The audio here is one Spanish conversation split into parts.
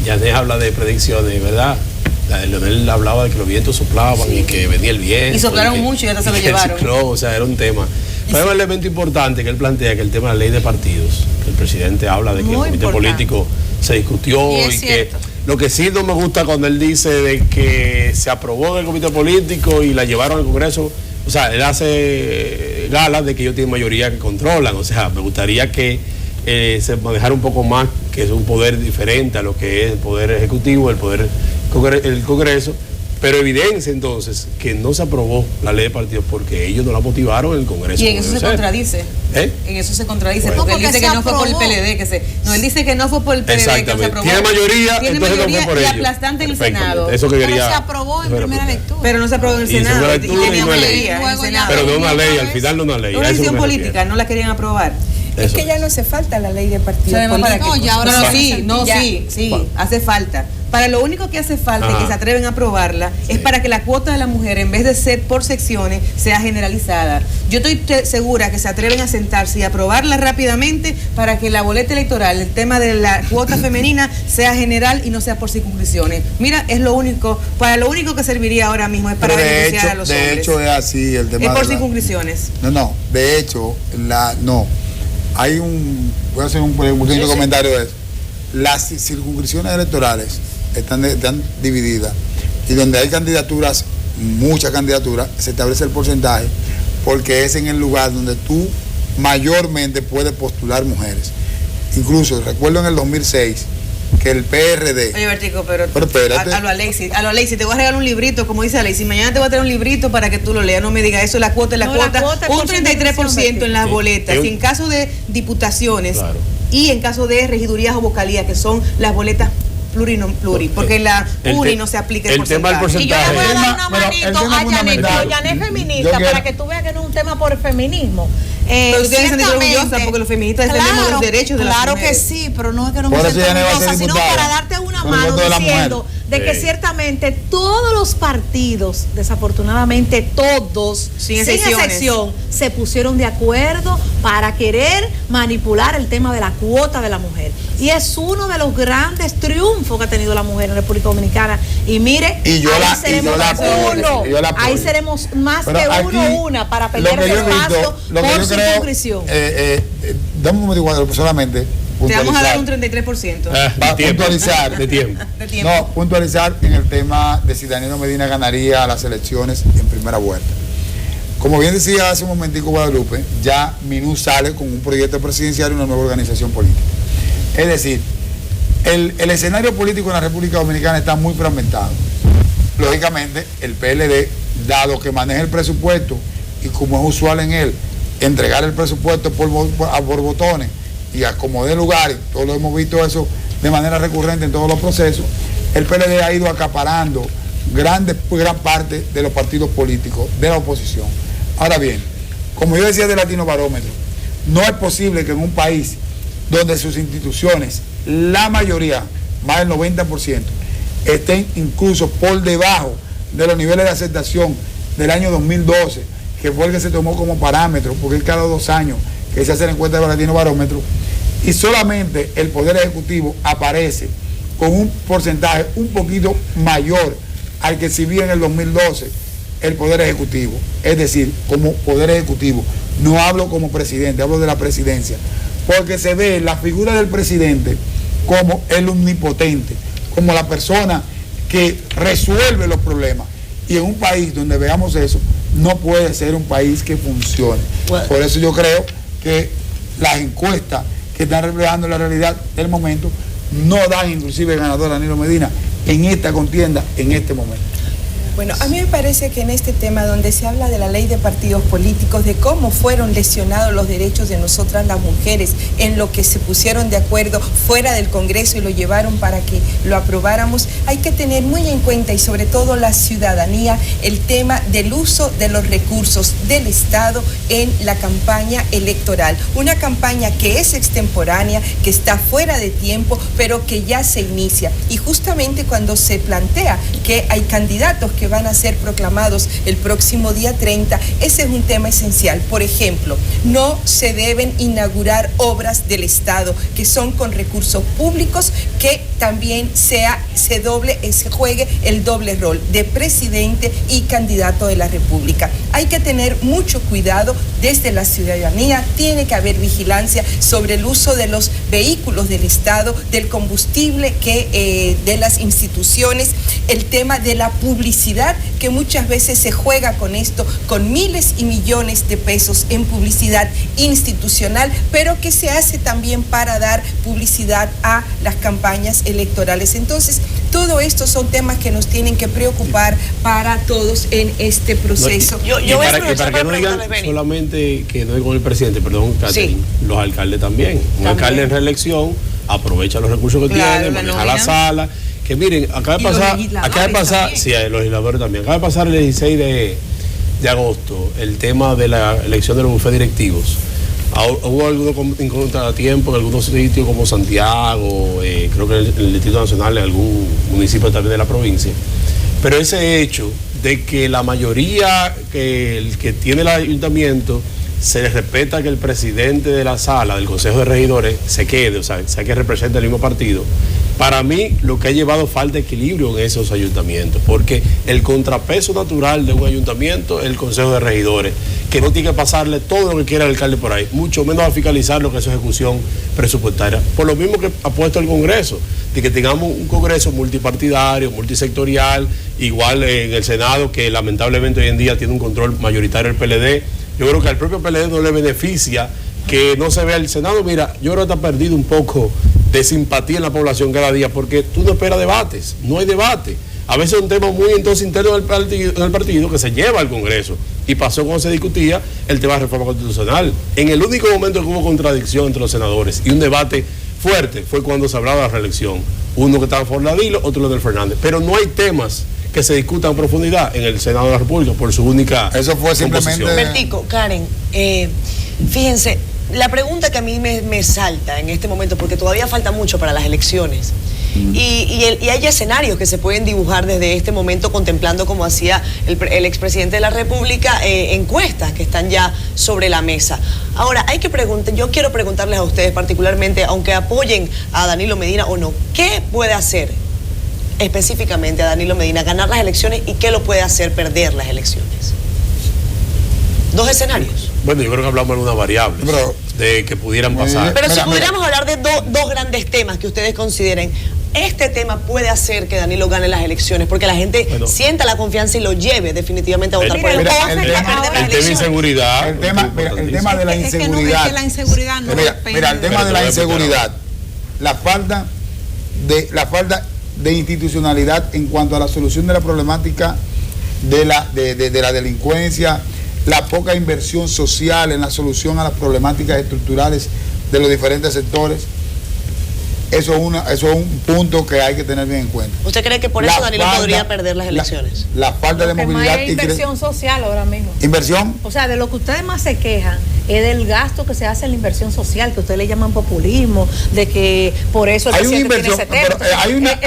Yané habla de predicciones, ¿verdad? La de Leonel hablaba de que los vientos soplaban y que venía el viento. Y soplaron mucho y hasta se lo llevaron. O sea, era un tema. Pero hay un elemento importante que él plantea, que el tema de la ley de partidos. El presidente habla de que el comité político se discutió y que lo que sí no me gusta cuando él dice de que se aprobó en el comité político y la llevaron al Congreso. O sea, él hace gala de que ellos tienen mayoría que controlan. O sea, me gustaría que se manejara un poco más, que es un poder diferente a lo que es el poder ejecutivo, el Congreso, pero evidencia entonces que no se aprobó la ley de partidos porque ellos no la motivaron en el Congreso. Y en eso se contradice. En eso se contradice, porque él dice que no fue por el PLD, él dice que no fue por el PLD que se aprobó. Tiene mayoría, entonces no fue por y ellos. aplastante en el Senado. Eso que pero se aprobó en primera lectura. Pero no se aprobó en el Senado. Pero no una ley, al final no una ley. Una decisión política, no la querían aprobar. Es que ya no hace falta la ley de partidos políticos. No, ya ahora sí, hace falta. Para lo único que hace falta y que se atreven a aprobarla es para que la cuota de la mujer, en vez de ser por secciones, sea generalizada. Yo estoy segura que se atreven a sentarse y aprobarla rápidamente para que la boleta electoral, el tema de la cuota femenina, sea general y no sea por circunscripciones. Mira, es lo único, para lo único que serviría ahora mismo es para beneficiar a los hombres. De hecho es así el tema. Es por circunscripciones. No, de hecho, hay voy a hacer un pequeño comentario de eso. Las circunscripciones electorales están divididas y donde hay candidaturas, muchas candidaturas, se establece el porcentaje porque es en el lugar donde tú mayormente puedes postular mujeres. Incluso recuerdo en el 2006 que el PRD... Oye, Bertico, pero espérate. A lo Alexis, te voy a regalar un librito, como dice Alexis, mañana te voy a traer un librito para que tú lo leas, no me digas eso, la cuota es la cuota, un 33% en las boletas, y en caso de diputaciones y en caso de regidurías o vocalías, que son las boletas pluri, porque en la UNI no se aplica el porcentaje. Y yo le voy a dar una manito a Yané, pero Yané es feminista, para que tú veas que no es un tema por feminismo. Pero tú tienes que sentir orgullosa porque los feministas defendemos los derechos de las mujeres. Claro que sí, pero no es que no me siento orgullosa, sino para darte una mano diciendo de que ciertamente todos los partidos, desafortunadamente todos, sin excepción, se pusieron de acuerdo para querer manipular el tema de la cuota de la mujer. Y es uno de los grandes triunfos que ha tenido la mujer en República Dominicana. Y mire, ahí seremos más que una para pelear el espacio por circunscripción. Dame un momento solamente. Te vamos a dar un 33%. Puntualizar. De tiempo. No, puntualizar en el tema de si Danilo Medina ganaría las elecciones en primera vuelta. Como bien decía hace un momentico Guadalupe, ya Minú sale con un proyecto presidencial y una nueva organización política. Es decir, el escenario político en la República Dominicana está muy fragmentado. Lógicamente, el PLD, dado que maneja el presupuesto y como es usual en él, entregar el presupuesto por botones y acomodar lugares, todos lo hemos visto eso de manera recurrente en todos los procesos, el PLD ha ido acaparando gran parte de los partidos políticos de la oposición. Ahora bien, como yo decía de Latino Barómetro, no es posible que en un país donde sus instituciones, la mayoría, más del 90%, estén incluso por debajo de los niveles de aceptación del año 2012, que fue el que se tomó como parámetro, porque es cada 2 años que se hace la encuesta de Latino Barómetro, y solamente el Poder Ejecutivo aparece con un porcentaje un poquito mayor al que exhibía en el 2012 el Poder Ejecutivo. Es decir, como Poder Ejecutivo, no hablo como presidente, hablo de la presidencia, porque se ve la figura del presidente como el omnipotente, como la persona que resuelve los problemas. Y en un país donde veamos eso, no puede ser un país que funcione. Por eso yo creo que las encuestas que están reflejando la realidad del momento no dan inclusive ganador a Danilo Medina en esta contienda, en este momento. Bueno, a mí me parece que en este tema donde se habla de la ley de partidos políticos, de cómo fueron lesionados los derechos de nosotras las mujeres, en lo que se pusieron de acuerdo fuera del Congreso y lo llevaron para que lo aprobáramos, hay que tener muy en cuenta, y sobre todo la ciudadanía, el tema del uso de los recursos del Estado en la campaña electoral. Una campaña que es extemporánea, que está fuera de tiempo, pero que ya se inicia. Y justamente cuando se plantea que hay candidatos que van a ser proclamados el próximo día 30, ese es un tema esencial. Por ejemplo, no se deben inaugurar obras del Estado que son con recursos públicos, que también se juegue el doble rol de presidente y candidato de la República. Hay que tener mucho cuidado desde la ciudadanía, tiene que haber vigilancia sobre el uso de los vehículos del Estado, del combustible de las instituciones, el tema de la publicidad, que muchas veces se juega con esto, con miles y millones de pesos en publicidad institucional, pero que se hace también para dar publicidad a las campañas electorales. Entonces, todo esto son temas que nos tienen que preocupar para todos en este proceso. Para que no digan solamente que no es con el presidente, perdón, Catherine, los alcaldes también. Un alcalde en reelección aprovecha los recursos que tiene, maneja la sala. Que miren, acaba de pasar, sí, los legisladores también. Acaba de pasar el 16 de agosto el tema de la elección de los bufetes directivos. Hubo algunos contratiempos en algunos sitios como Santiago, creo que en el Distrito Nacional, en algún municipio también de la provincia. Pero ese hecho de que la mayoría que tiene el ayuntamiento se le respeta que el presidente de la sala del Consejo de Regidores se quede, o sea que representa el mismo partido. Para mí, lo que ha llevado falta de equilibrio en esos ayuntamientos, porque el contrapeso natural de un ayuntamiento es el Consejo de Regidores, que no tiene que pasarle todo lo que quiera el alcalde por ahí, mucho menos a fiscalizar lo que es su ejecución presupuestaria. Por lo mismo que ha puesto el Congreso, de que tengamos un Congreso multipartidario, multisectorial, igual en el Senado, que lamentablemente hoy en día tiene un control mayoritario del PLD. Yo creo que al propio PLD no le beneficia que no se vea el Senado. Mira, yo creo que está perdido un poco de simpatía en la población cada día, porque tú no esperas debates, no hay debate. A veces es un tema muy entonces interno del partido que se lleva al Congreso, y pasó cuando se discutía el tema de reforma constitucional. En el único momento que hubo contradicción entre los senadores y un debate fuerte fue cuando se hablaba de la reelección. Uno que estaba por Ladilo, otro lo del Fernández. Pero no hay temas que se discutan en profundidad en el Senado de la República por su única Eso fue simplemente... Bertico, Karen, fíjense, la pregunta que a mí me salta en este momento, porque todavía falta mucho para las elecciones, y hay escenarios que se pueden dibujar desde este momento, contemplando, como hacía el expresidente de la República, encuestas que están ya sobre la mesa. Ahora, yo quiero preguntarles a ustedes particularmente, aunque apoyen a Danilo Medina o no, ¿qué puede hacer específicamente a Danilo Medina ganar las elecciones, y qué lo puede hacer perder las elecciones? Dos escenarios. Bueno, yo creo que hablamos de una variable de que pudieran pasar. Pero si pudiéramos hablar de dos grandes temas que ustedes consideren, este tema puede hacer que Danilo gane las elecciones, porque la gente sienta la confianza y lo lleve definitivamente a votar por él. El tema de inseguridad. El tema de la inseguridad. El tema de la inseguridad. La falta de institucionalidad en cuanto a la solución de la problemática de la delincuencia, la poca inversión social en la solución a las problemáticas estructurales de los diferentes sectores. Eso es un punto que hay que tener bien en cuenta. ¿Usted cree que por eso Danilo podría perder las elecciones? La falta de movilidad. Hay inversión social ahora mismo. ¿Inversión? O sea, de lo que ustedes más se quejan es del gasto que se hace en la inversión social, que ustedes le llaman populismo, de que por eso el presidente tiene ese tema.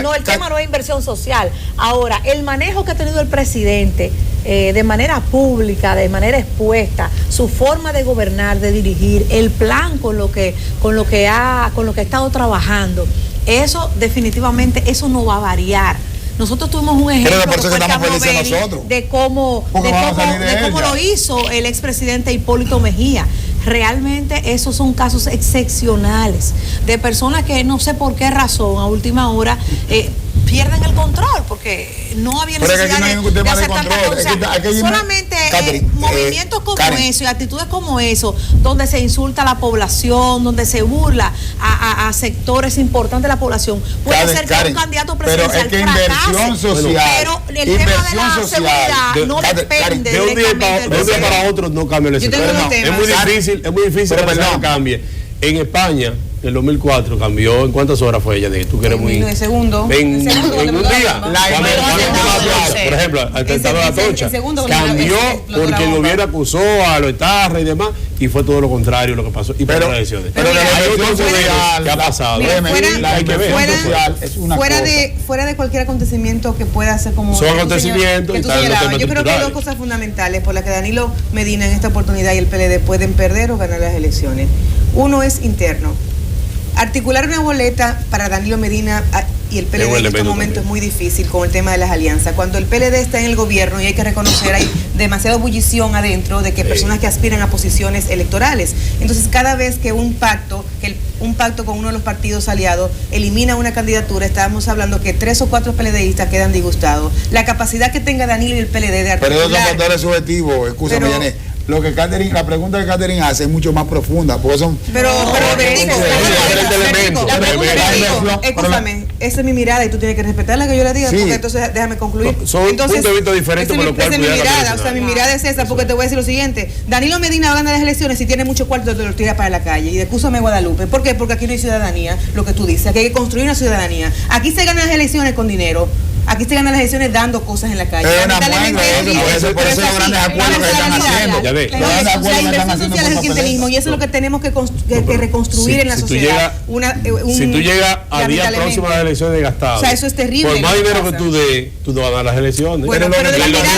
No, el tema no es inversión social. Ahora, el manejo que ha tenido el presidente de manera pública, de manera expuesta, su forma de gobernar, de dirigir, el plan con lo que ha estado trabajando, eso definitivamente no va a variar. Nosotros tuvimos un ejemplo de cómo lo hizo el expresidente Hipólito Mejía. Realmente esos son casos excepcionales de personas que no sé por qué razón a última hora pierden el control, porque no había necesidad de hacer tanta cosa. Solamente movimientos como eso y actitudes como eso, donde se insulta a la población, donde se burla a sectores importantes de la población, puede ser que un candidato presidencial fracase, pero el tema de la seguridad no depende de un día para otro, no cambia la situación. Es muy difícil que eso cambie. En España, en el 2004 cambió. ¿En cuántas horas fue ella? Tú que eres muy... En segundo. En un día. Por ejemplo, al tentado de Atocha. Cambió porque el gobierno acusó a los Etarra y demás, y fue todo lo contrario lo que pasó. Y pero las elecciones. Pero la elección social, ¿qué ha pasado? Fuera de cualquier acontecimiento que pueda ser como... Son acontecimientos y tal. Yo creo que hay dos cosas fundamentales por las que Danilo Medina en esta oportunidad y el PLD pueden perder o ganar las elecciones. Uno es interno. Articular una boleta para Danilo Medina y el PLD en este momento es muy difícil con el tema de las alianzas. Cuando el PLD está en el gobierno, y hay que reconocer, hay demasiada bullición adentro de que personas que aspiran a posiciones electorales. Entonces, cada vez que un pacto con uno de los partidos aliados elimina una candidatura, estábamos hablando que 3 o 4 PLDistas quedan disgustados. La capacidad que tenga Danilo y el PLD de articular... Pero esos son factores subjetivos, escúchame, Yanet. Lo que la pregunta que Catherine hace es mucho más profunda, porque son... Escúchame, esa es mi mirada y tú tienes que respetar la que yo le diga, porque entonces déjame concluir. Son puntos de vista diferentes, por lo cual... Esa es mi mirada, o sea, mi mirada es esa, porque te voy a decir lo siguiente. Danilo Medina va a ganar las elecciones si tiene muchos cuartos de los tira para la calle. Y excúsame, Guadalupe. ¿Por qué? Porque aquí no hay ciudadanía, lo que tú dices. Aquí hay que construir una ciudadanía. Aquí se ganan las elecciones con dinero. Aquí se ganan las elecciones dando cosas en la calle. Por eso los grandes acuerdos que están haciendo. La inversión social es el clientelismo y eso es lo que tenemos que reconstruir en la sociedad. Si tú llegas a día próximo a las elecciones desgastado, o sea, eso es terrible. Por más dinero que tú des, tú no vas a ganar las elecciones. Bueno, pero de la mirada,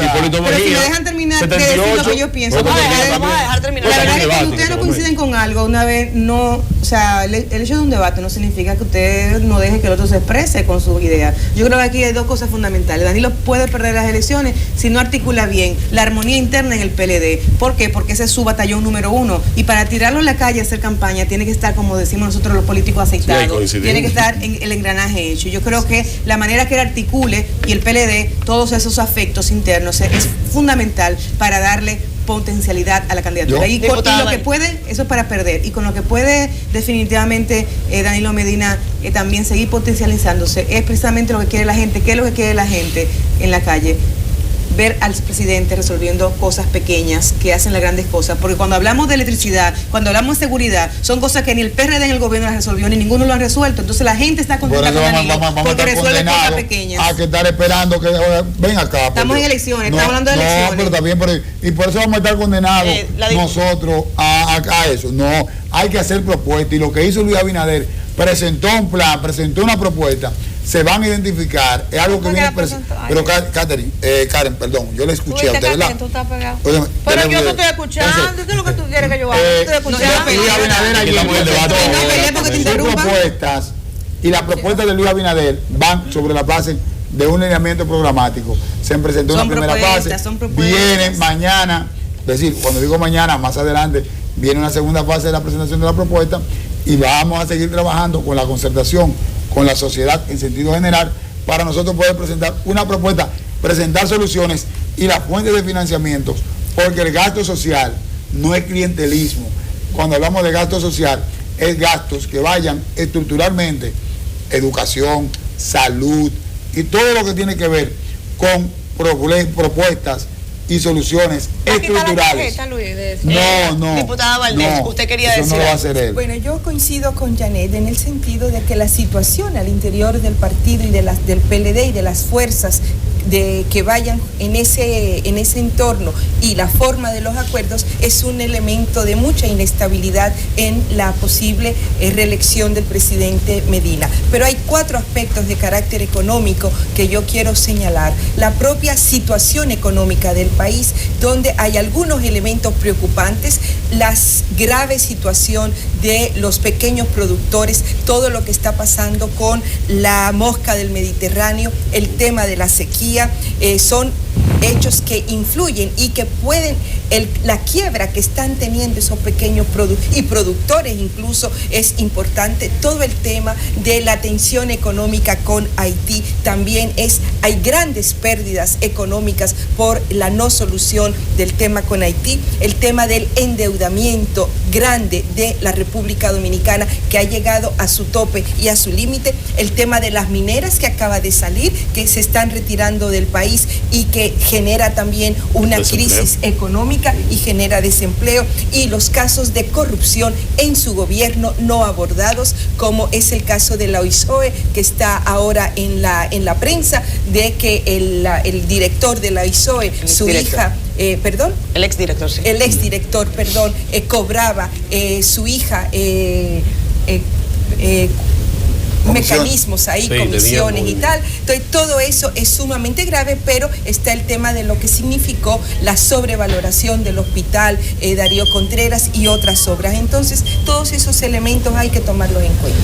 Hipólito pero si Mejía, me dejan terminar de decir lo que yo pienso. Vamos a dejar terminar. La verdad es que cuando ustedes no coinciden con algo, una vez no, o sea, el hecho de un debate no significa que usted no deje que el otro se exprese con sus ideas. Yo creo que aquí hay dos cosas fundamentales. Danilo puede perder las elecciones si no articula bien la armonía interna en el PLD. ¿Por qué? Porque ese es su batallón número 1. Y para tirarlo en la calle a hacer campaña tiene que estar, como decimos nosotros los políticos, aceitados. Tiene que estar en el engranaje hecho. Yo creo que la manera que él articule y el PLD todos esos afectos internos es fundamental para darle potencialidad a la candidatura. Y lo que puede, eso es para perder. Y con lo que puede definitivamente Danilo Medina también seguir potencializándose es precisamente lo que quiere la gente. ¿Qué es lo que quiere la gente en la calle? Ver al presidente resolviendo cosas pequeñas que hacen las grandes cosas, porque cuando hablamos de electricidad, cuando hablamos de seguridad, son cosas que ni el PRD en el gobierno las resolvió, ni ninguno lo ha resuelto. Entonces la gente está contenta con Danilo porque resuelve cosas pequeñas. A que estar esperando que ven acá. Estamos en elecciones, estamos hablando de elecciones. No, pero también, y por eso vamos a estar condenados nosotros a eso. No, hay que hacer propuestas, y lo que hizo Luis Abinader, presentó un plan, presentó una propuesta. Se van a identificar, es algo que viene pero Karen, perdón, yo le escuché a usted, ¿verdad? Tú estás pegado. Pero yo te estoy escuchando, ¿qué es lo que tú quieres que yo haga? Estoy escuchando. Luis Abinader ayer propuestas, y las propuestas de Luis Abinader van sobre la base de un lineamiento programático. Se presentó una primera fase, viene mañana, es decir, cuando digo mañana, más adelante, viene una segunda fase de la presentación de la propuesta, y vamos a seguir trabajando con la concertación, con la sociedad en sentido general, para nosotros poder presentar una propuesta, presentar soluciones y las fuentes de financiamiento, porque el gasto social no es clientelismo. Cuando hablamos de gasto social, es gastos que vayan estructuralmente, educación, salud y todo lo que tiene que ver con propuestas y soluciones estructurales. No. Diputada Valdés, usted quería decir. No lo va a hacer él. Bueno, yo coincido con Yanet en el sentido de que la situación al interior del partido y del PLD y de las fuerzas que vayan en ese entorno y la forma de los acuerdos es un elemento de mucha inestabilidad en la posible reelección del presidente Medina. Pero hay 4 aspectos de carácter económico que yo quiero señalar. La propia situación económica del país, donde hay algunos elementos preocupantes, la grave situación de los pequeños productores, todo lo que está pasando con la mosca del Mediterráneo, el tema de la sequía, son hechos que influyen y que pueden, la quiebra que están teniendo esos pequeños productores incluso es importante. Todo el tema de la tensión económica con Haití también hay grandes pérdidas económicas por la no solución del tema con Haití, el tema del endeudamiento grande de la República Dominicana que ha llegado a su tope y a su límite, el tema de las mineras que acaba de salir, que se están retirando del país y que genera también una crisis económica y genera desempleo, y los casos de corrupción en su gobierno no abordados, como es el caso de la OISOE, que está ahora en la prensa, de que el director de la OISOE, su hija, el exdirector, sí. El exdirector, cobraba su hija mecanismos ahí, sí, comisiones y tal. Entonces, todo eso es sumamente grave, pero está el tema de lo que significó la sobrevaloración del hospital Darío Contreras y otras obras. Entonces, todos esos elementos hay que tomarlos en cuenta.